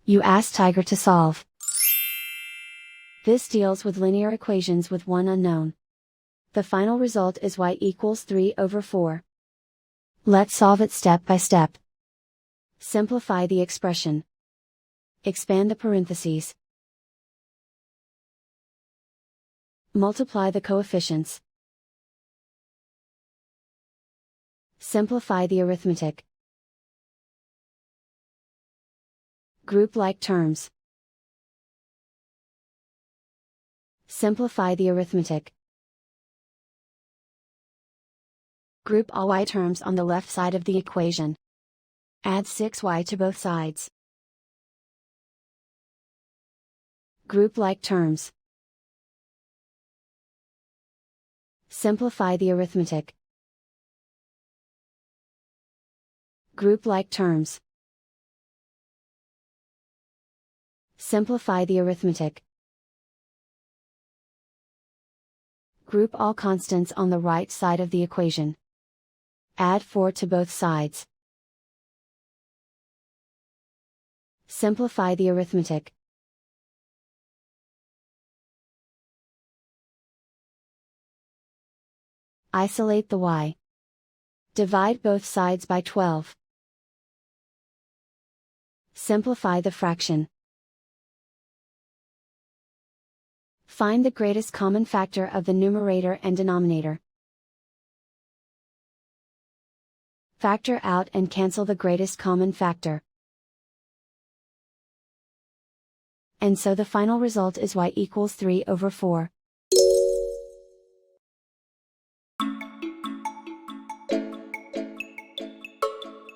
You ask Tiger to solve. This deals with linear equations with one unknown. The final result is y equals 3/4. Let's solve it step by step. Simplify the expression. Expand the parentheses. Multiply the coefficients. Simplify the arithmetic. Group like terms. Simplify the arithmetic. Group all y terms on the left side of the equation. Add 6y to both sides. Group like terms. Simplify the arithmetic. Group like terms. Simplify the arithmetic. Group all constants on the right side of the equation. Add 4 to both sides. Simplify the arithmetic. Isolate the y. Divide both sides by 12. Simplify the fraction. Find the greatest common factor of the numerator and denominator. Factor out and cancel the greatest common factor. And so the final result is y equals 3/4.